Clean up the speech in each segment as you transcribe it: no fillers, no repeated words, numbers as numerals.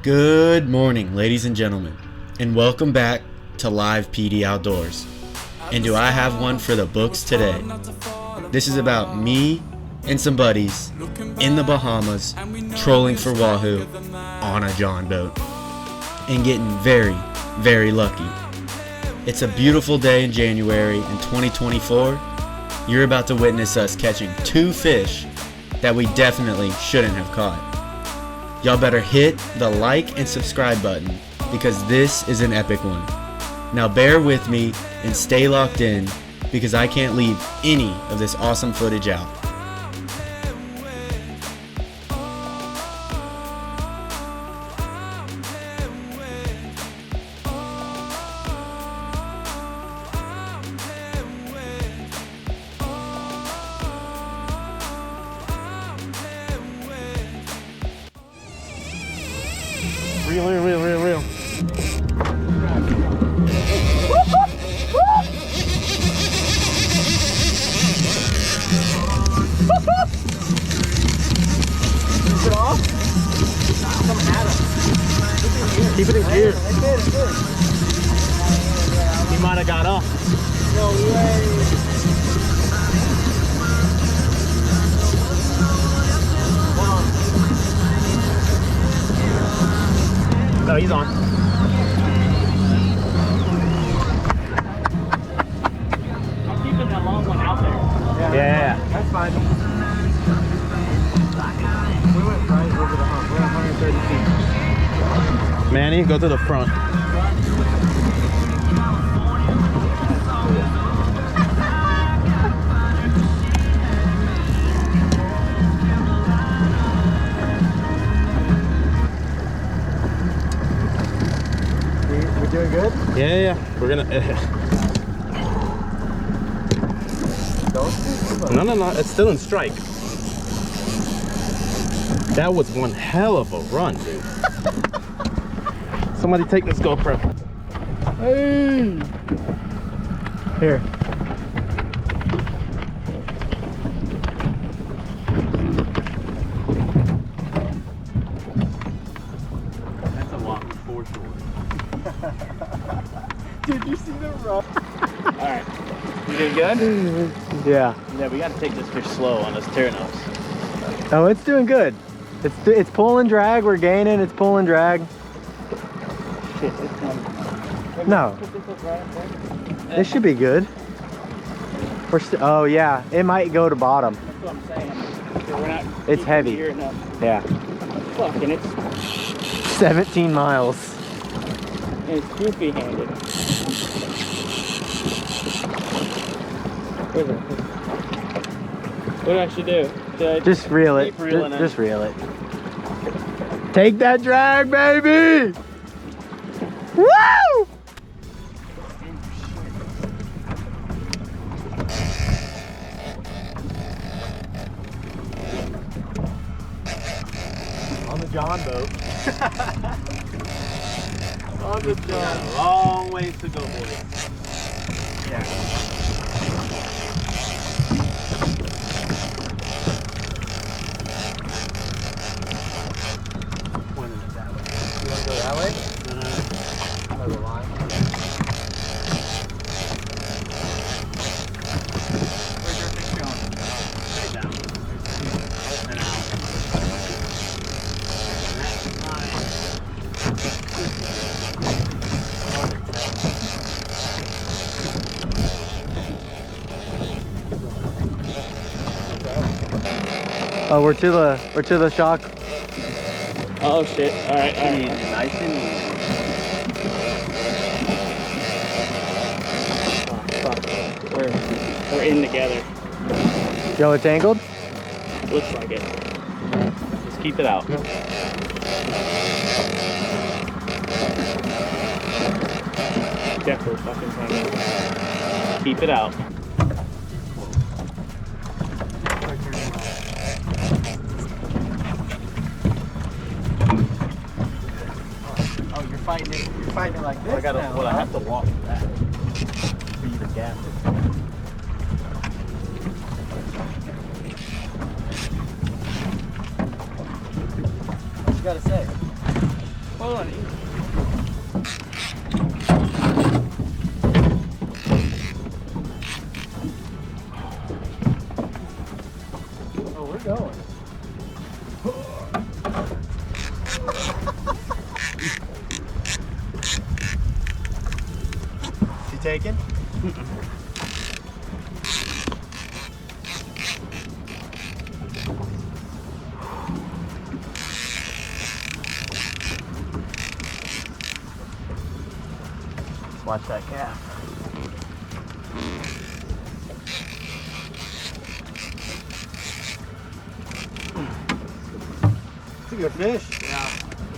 Good morning, ladies and gentlemen, and welcome back to Live PD Outdoors. And do I have one for the books today? This is about me and some buddies in the Bahamas trolling for Wahoo on a John boat and getting very, very lucky. It's a beautiful day in January in 2024. You're about to witness us catching 2 fish that we definitely shouldn't have caught. Y'all better hit the like and subscribe button because this is an epic one. Now bear with me and stay locked in because I can't leave any of this awesome footage out. Real. Keep it in gear. He might have got off. No way. No, he's on. I'm keeping that long one out there. Yeah. That's fine. We went right over the hump. We're 130 feet. Manny, go to the front. We're doing good? Yeah. We're gonna... No. It's still in strike. That was one hell of a run, dude. Somebody take this GoPro. Hey! Here. That's a lot for sure. Dude, you see the run? Alright. You doing good? Yeah. Yeah, we gotta take this fish slow on this Tyrannos. Oh, it's doing good. It's pull and drag. We're gaining. It's pull and drag. Shit, it's coming. No. This should be good. Oh yeah, it might go to bottom. That's what I'm saying. We're not. It's heavy. Yeah. Fucking it's 17 miles. And it's goofy handed. What do I should do? Just reel it. Just reel it. Take that drag, baby! Woo! On the John boat. On the John. Long ways to go, boys. Yeah. Go that way? Over the line. Where's your fish going? Straight down. And out. Oh, we're to the shock. Oh shit! All right. Nice and easy. Oh, fuck. We're in together. Yo, it's angled? Looks like it. Just keep it out. Definitely fucking angled. Keep it out. You're fighting it like this. I have to walk for that. For you to gas it. What you gotta say? Hold on. Oh, we're going. Is he taken? Watch that calf. It's a good fish. Yeah.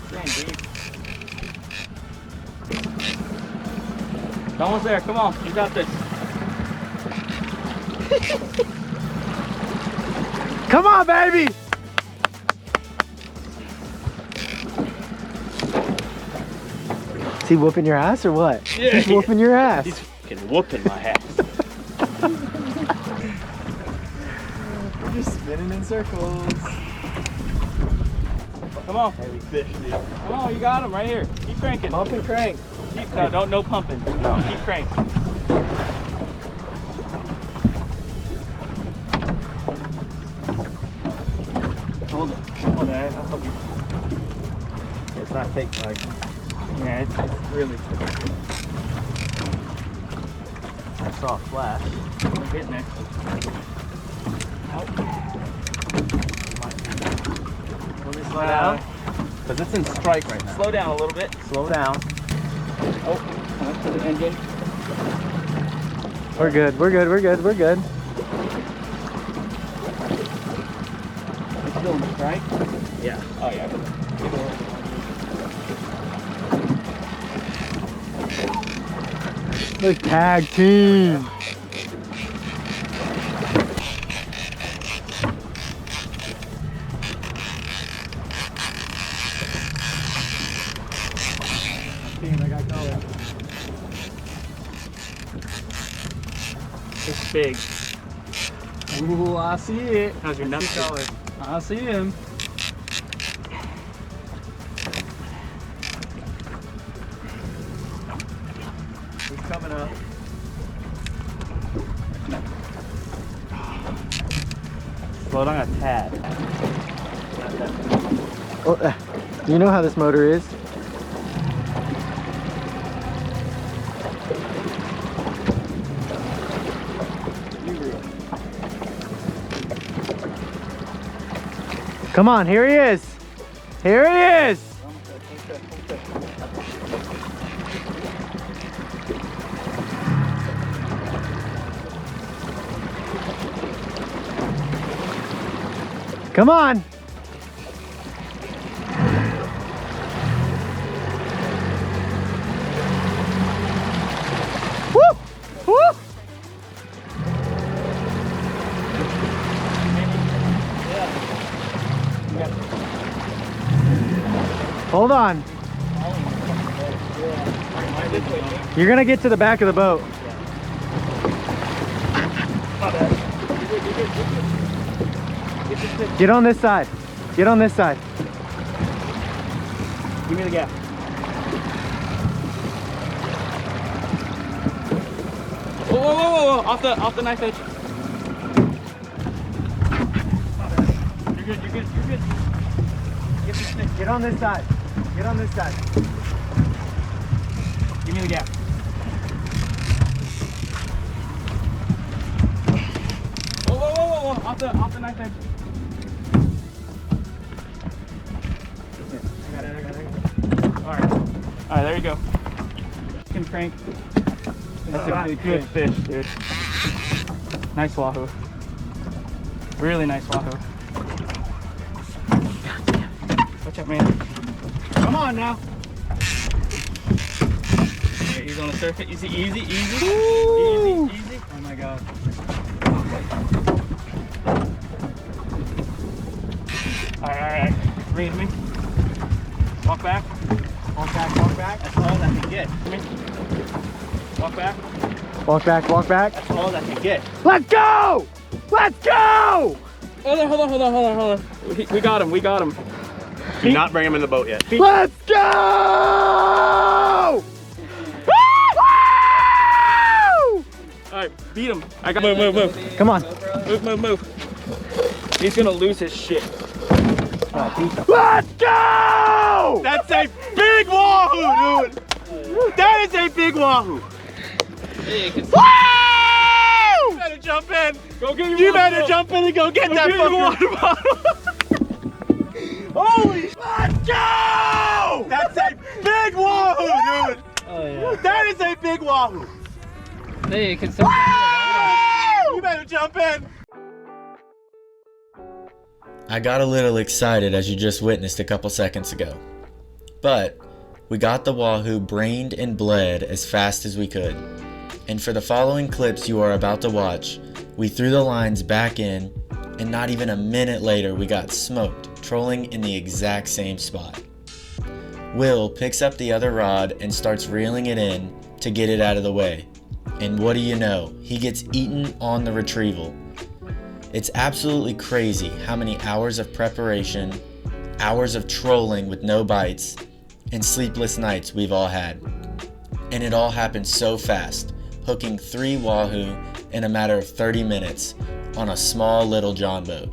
Staying deep. It's almost there. Come on. You got this. Come on, baby! Is he whooping your ass or what? Yeah, He's whooping your ass. He's fucking whooping my ass. We're just spinning in circles. Come on. Heavy fish, dude. Come on. You got him right here. Keep cranking. Pump and crank. Keep, no pumping. No. Keep cranking. Hold it. Hold it. I'll help you. It's not fake like. Yeah, it's really. I saw a flash. I'm getting there. Let me slow down. Because it's in strike right now. Slow down a little bit. Slow down. Oh, on to the engine. We're good. We're good. We're good. We're good. It's still in strike? Yeah. Oh, yeah. The tag team. I got color. It's big. Ooh, I see it. How's your nuts color? I see him. He's coming up. Slow down a tad. Oh, do you know how this motor is? Come on, here he is. Here he is. Come on. Woo! Woo! Hold on. You're gonna get to the back of the boat. Get on this side. Get on this side. Give me the gap. Whoa, whoa, whoa, whoa, off the knife edge. You're good, you're good, you're good. Get the stick. Get on this side. Get on this side. Give me the gap. Whoa, whoa, whoa, whoa, off the knife edge. I got it. Alright, there you go. You can crank. That's a good fish, dude. Nice Wahoo. Really nice Wahoo. Watch out, man. Come on now. Okay, he's on the surface. Easy, easy, easy. Woo! Easy, easy. Oh my god. Alright. Read me. Walk back. Walk back, walk back. That's all I can get. Come here. Walk back. Walk back, walk back. That's all I can get. Let's go! Let's go! Hold on. We got him. Do not bring him in the boat yet. Let's go! Alright, beat him. I got move. Come on. Move. He's gonna lose his shit. Let's go! That's a big wahoo, dude. That is a big wahoo. Hey, You better jump in. go get your You water better bottle. jump in and go get that get your fucking water bottle. Holy, let's go! That's a big wahoo, dude. Oh yeah. That is a big wahoo. Hey, can You better jump in. I got a little excited as you just witnessed a couple seconds ago. But we got the wahoo brained and bled as fast as we could. And for the following clips you are about to watch, we threw the lines back in, and not even a minute later we got smoked, trolling in the exact same spot. Will picks up the other rod and starts reeling it in to get it out of the way. And what do you know? He gets eaten on the retrieval. It's absolutely crazy how many hours of preparation, hours of trolling with no bites, and sleepless nights we've all had. And it all happened so fast, hooking 3 wahoo in a matter of 30 minutes on a small little John boat.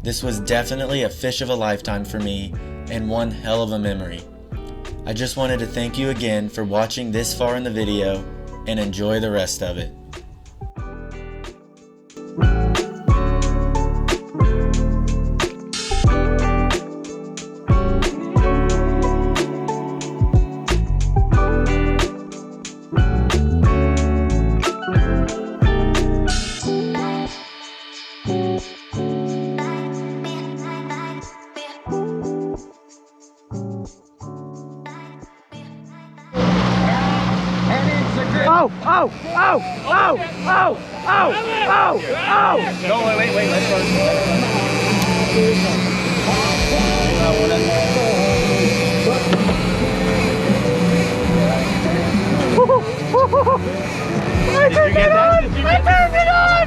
This was definitely a fish of a lifetime for me and one hell of a memory. I just wanted to thank you again for watching this far in the video and enjoy the rest of it. Oh! No, wait. Let's go. I turned it on! I turned it on!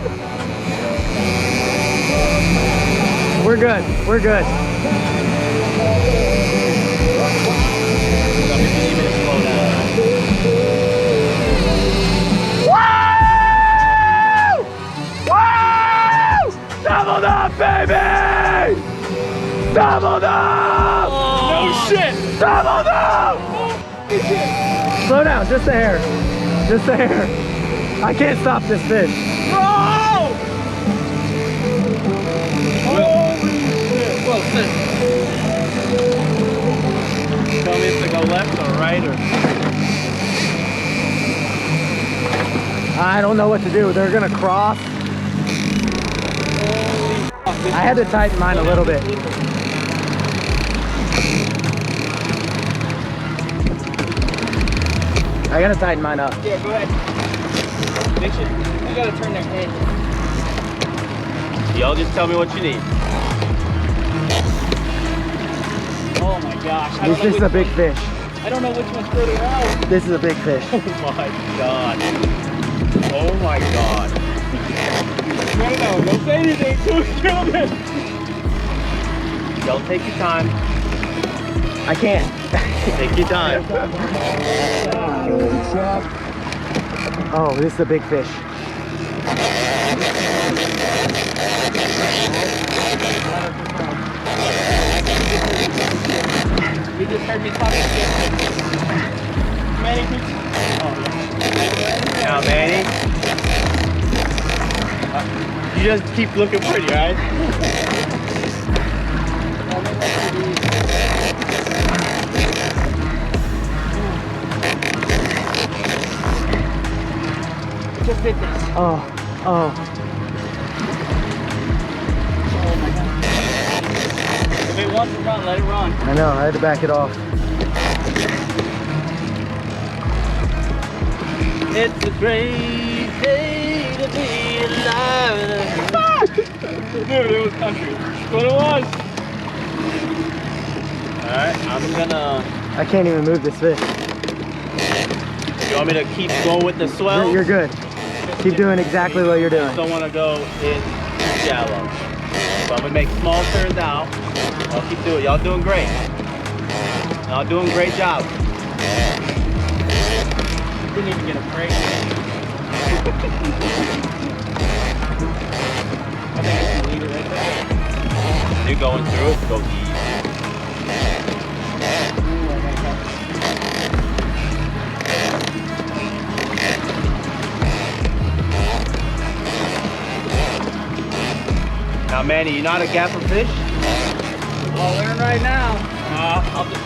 We're good. We're good. Woo! Woo! Doubled up, baby! Doubled up! No shit! Doubled up! Slow down, just a hair. Just a hair. I can't stop this fish. Oh! Holy shit! Whoa, shit. Tell me if to go left or right or. I don't know what to do. They're gonna cross. I had to tighten mine a little bit. I gotta tighten mine up. Yeah, go ahead. Make sure. You gotta turn their head. Y'all just tell me what you need. Oh my gosh. This is a big fish. I don't know which one's further out. This is a big fish. Oh my god. Oh my god. No, don't say anything. Too killed it. Don't take your time. I can't. Take your time. Oh, this is a big fish. You just heard me talking shit. Manny, Now, Manny. You just keep looking pretty, right? just did this. Oh. Oh my god. If it wants to run, let it run. I know, I had to back it off. It's a great day to be alive. Dude, it was country. That's what it was. Alright, I'm gonna. I can't even move this fish. You want me to keep going with the swell? You're good. Keep doing exactly what you're doing. Don't want to go in shallow. So I'm gonna make small turns out. Y'all keep doing it. Y'all doing great. Y'all doing a great job. Didn't even get a break. I think it's the leader right there. You're going through it. Go easy. Now, Manny, you know how to gap a fish? I'll learn right now.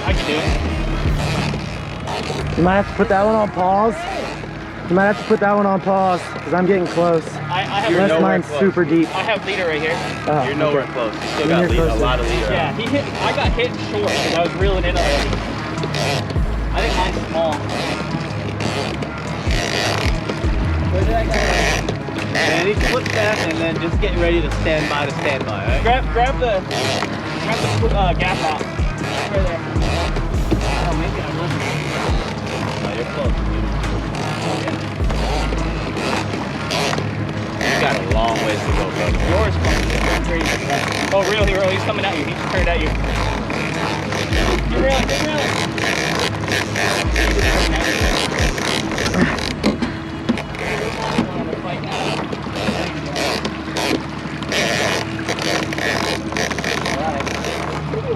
I can do it. You might have to put that one on pause. You might have to put that one on pause because I'm getting close. I have You're Unless nowhere mine's close. super deep. I have leader right here. Oh, You're nowhere okay. close. You still Then got you're a closer. lot of leader. Yeah, I got hit short because I was reeling in already. I think mine's small. Where did I go? Manny, flip that and then just get ready to stand by, alright? Grab the gap out. Right there. Oh, maybe I will. No, you're close. You got a long ways to go, bro. Yours coming crazy. Oh, really? He's coming at you. He's turned at you. Keep reeling, keep reeling.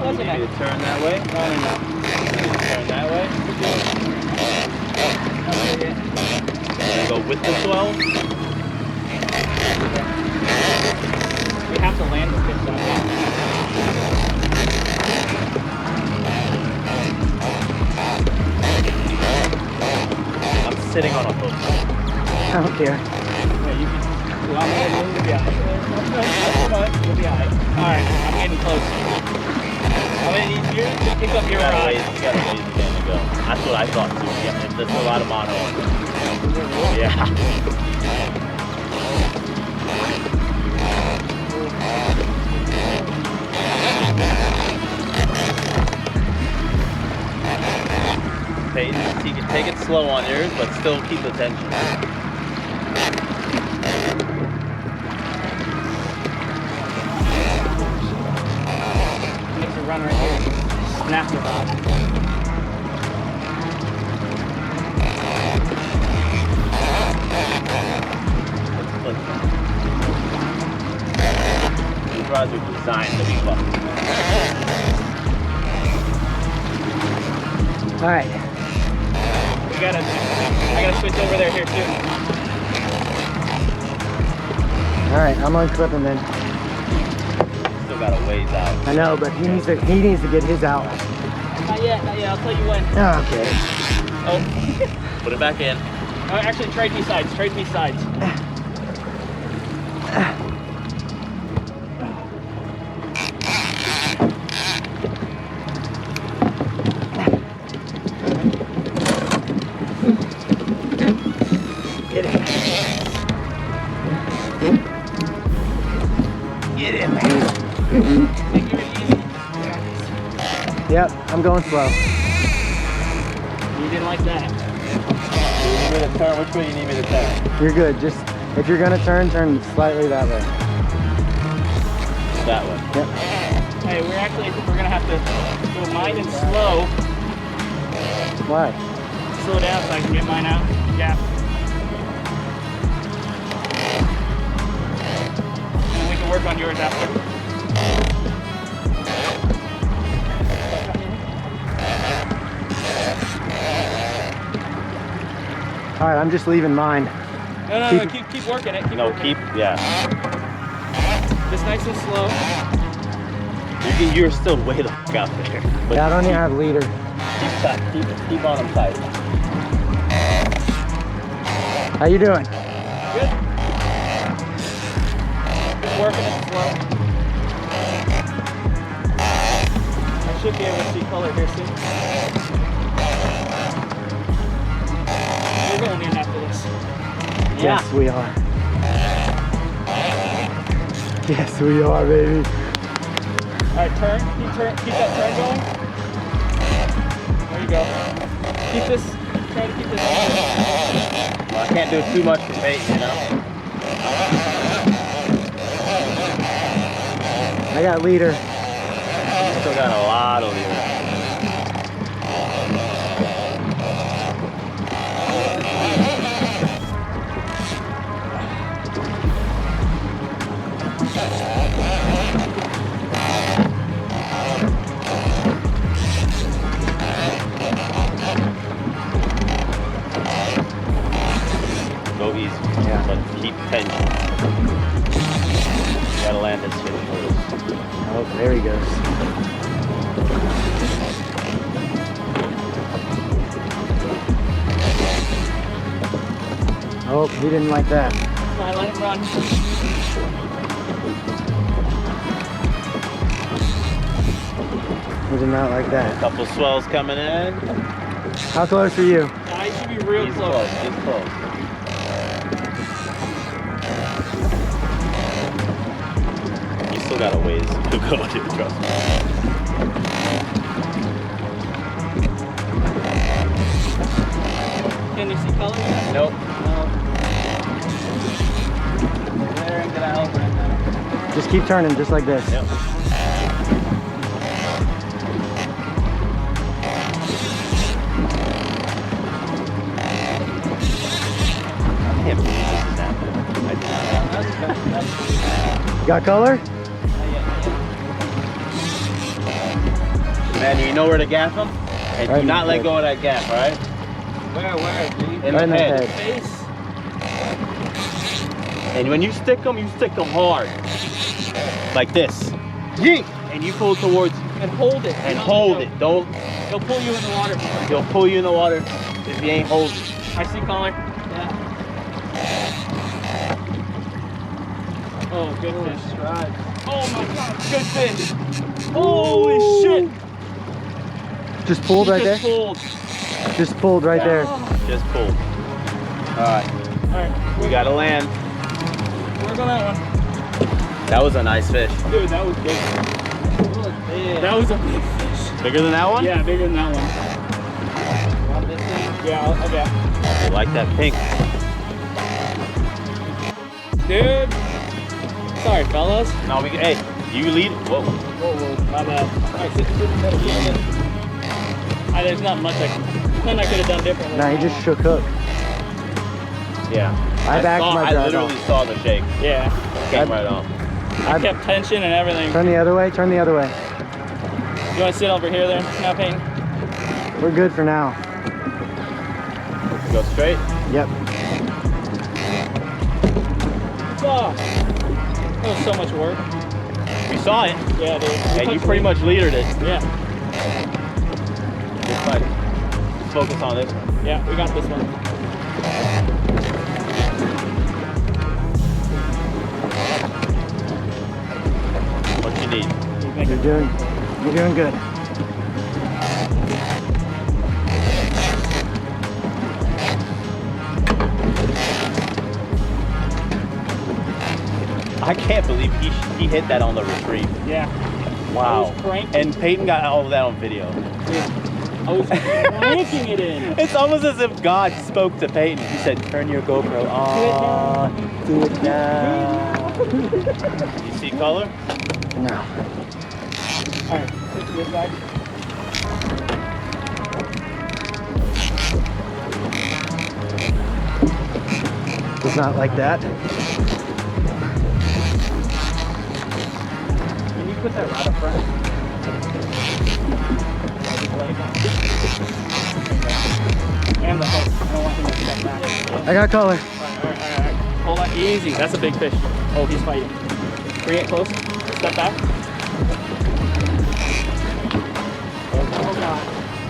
You need to turn that way. Turn that way. And go with the swell. We have to land the fish down. I'm sitting on a hook. I don't care. Yeah, you can. Well, you'll be alright. You'll be alright. Alright, I'm getting close. I'm gonna need you to pick up your rod. You got a ways again to go. That's what I thought too. Yeah, there's a lot of mono. Yeah. You can take it slow on yours, but still keep the tension. Makes a run right here. Snap the rod. These rods are designed to be fun. All right. I gotta switch over there here too. All right, I'm unclipping then. Still got a ways out. I know, but he needs to get his out. Not yet. I'll tell you when. Okay. Oh. Put it back in. Actually, trade me sides. Yep, I'm going slow. You didn't like that. You need me to turn? Which way you need me to turn? You're good. Just if you're gonna turn slightly that way. That way. Yep. Hey, we're gonna have to go mine and slow. Why? Slow down so I can get mine out. Gap. And we can work on yours after. All right, I'm just leaving mine. No, keep working it. Yeah. Just nice and slow. You're still way the fuck out there. But Yeah, I don't even have leader. keep tight. Keep on them tight. How you doing? Good. Just working it slow. I should be able to see color here soon. We're going in after this. Yes, we are. Yes, we are, baby. Alright, turn. Keep that turn going. There you go. Try to keep this on. Well, I can't do too much for bait, you know? I got leader. Still got a lot of leader. Go easy, but keep tension. Gotta land this shit first. Oh, there he goes. Oh, he didn't like that. I let him run. He did not like that. Couple swells coming in. How close are you? I should be real He's close. close, he's close. You still got a ways to go, dude, trust me. Can you see color? Nope. No. There and get out right now. Just keep turning, just like this. Yep. I can't believe this is happening. Got color? Man, you know where to gap him? And Right do in not the let head. go of that gap, alright? Where, dude? In Right in the the head. head. Face. And when you stick them hard. Like this. Yeet! And you pull towards And hold it. and hold it. Don't, He'll pull you in the water. he'll pull you in the water if you ain't holding. I see color. Yeah. Oh, good fish. Right. Oh my god, good fish. Holy shit. Just pulled right there? Just pulled. Just pulled right there. Just pull. Alright, Alright, we gotta land. work on that one. That was a nice fish. Dude, that was big. That was a big fish. Bigger than that one? Yeah, bigger than that one. Want this thing? Yeah, okay. I like that pink. Dude. Sorry, fellas. No, we hey, you lead. Whoa. Whoa, my bad. Alright, sit in the middle. There's not much nothing I could have done differently. Nah, he just shook hook. Yeah. I backed my I drag literally off. saw the shake. Yeah. Came right off. I kept tension and everything. Turn the other way, turn the other way. You want to sit over here there now, Peyton? We're good for now. Go straight. Yep. Oh, that was so much work. We saw it. Yeah, dude. And you pretty much leadered it. Yeah. Just like, just focus on this one. Yeah, we got this one. What you need. You're doing good. I can't believe he hit that on the retrieve. Yeah. Wow. I was cranking. And Peyton got all of that on video. I was cranking it in. It's almost as if God spoke to Peyton. He said, turn your GoPro on. Do it now. You see color? No. Alright, sit to this side. It's not like that. Can you put that right up front? And the hook. I don't want him to step back. I got color. Alright. Hold on, easy. That's a big fish. Oh, he's fighting. Bring it close. Step back. Oh god.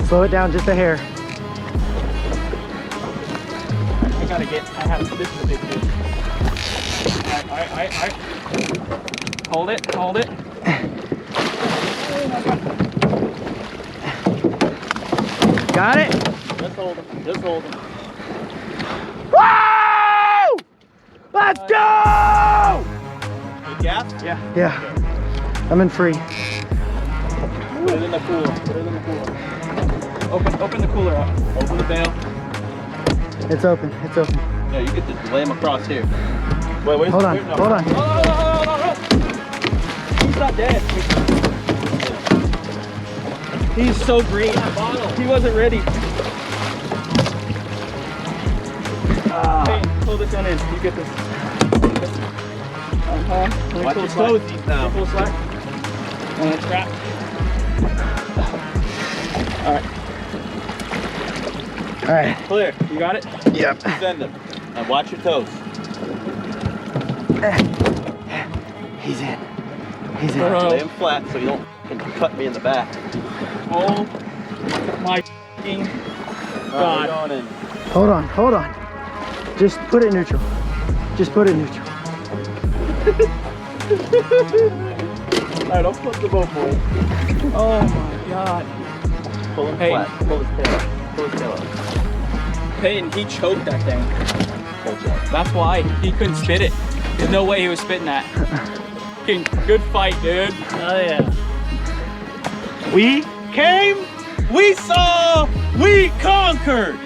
Slow it down just a hair. I have, this is a big fish. Alright. Hold it. Oh my god. Got it? Just hold him. Woo! Let's go! Good gap? Yeah. Yeah. I'm in free. Put it in the cooler. Open the cooler up. Open the bail. It's open. Yeah, you get to lay him across here. Wait, where's Hold on. Oh, He's not dead. He's so green. He wasn't ready. Hey, pull this one in. You get this. Watch your toesies now. Pull slack. And then strap. All right. Clear. You got it? Yep. Send him. And watch your toes. He's in. He's in. Lay him flat so you don't cut me in the back. Oh my f***ing God. Going in. Hold on, hold on. Just put it neutral. Just put it neutral. Alright, don't flip the boat, boy. Oh my God. Pull him Peyton. flat. Pull his tail. Pull his tail up. Peyton, he choked that thing. That's why he couldn't spit it. There's no way he was spitting that. Good fight, dude. Oh yeah. We came, we saw, we conquered.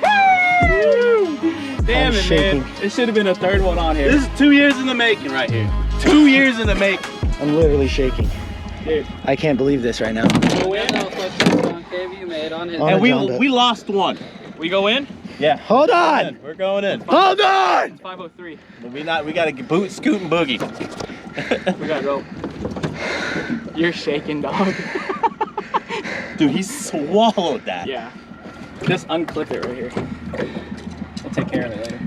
Damn I'm it, shaking. man. It should have been a third one on here. This is 2 years in the making right here. 2 years in the making. I'm literally shaking. Dude. I can't believe this right now. Go in. And we lost one. We go in? Yeah. Hold on! We're going in. Hold on! 503. We gotta get boot, scoot, and boogie. We gotta go. You're shaking, dog. Dude, he swallowed that. Yeah. Just unclip it right here. We'll take care of it later.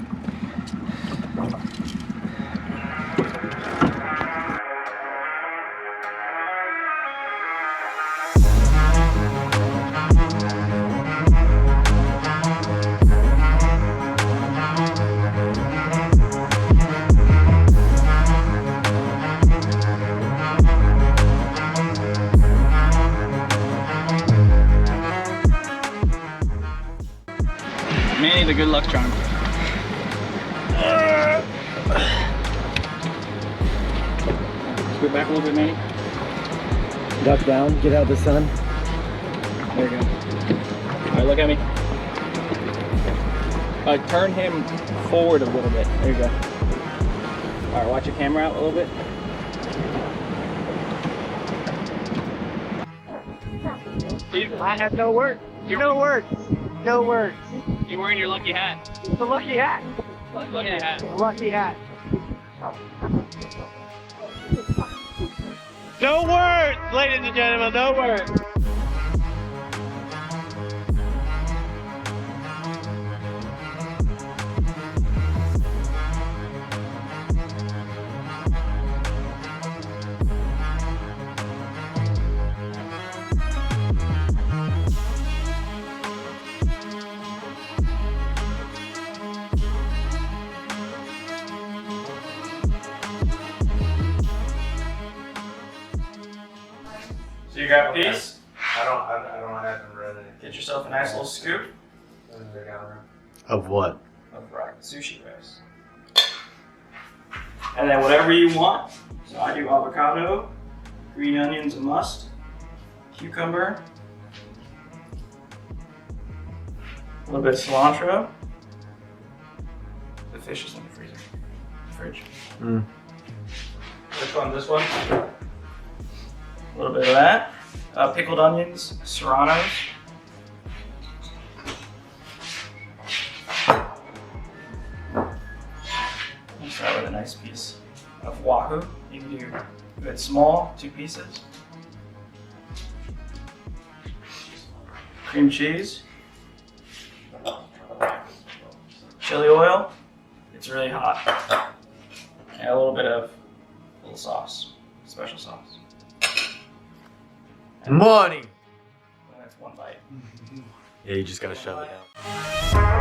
Manny, the good luck charm. Scoot back a little bit, Manny. Duck down, get out of the sun. There you go. All right, look at me. Turn him forward a little bit. There you go. All right, watch your camera out a little bit. I have no words. No words. No words. You're wearing your lucky hat. It's a lucky hat. Lucky hat. Lucky hat. No words, ladies and gentlemen, no words. So you got a piece. I don't have them ready. Get yourself a nice little scoop Of what? of sushi rice. And then whatever you want. So I do avocado, green onions a must, cucumber, a little bit of cilantro. The fish is in the freezer, fridge. Which one? This one? A little bit of that. Pickled onions, serranos. I'll start with a nice piece of Wahoo. You can do it small, 2 pieces. Cream cheese. Chili oil. It's really hot. And a little bit of sauce, special sauce. Money! And that's one bite. Yeah, you just gotta shove it down.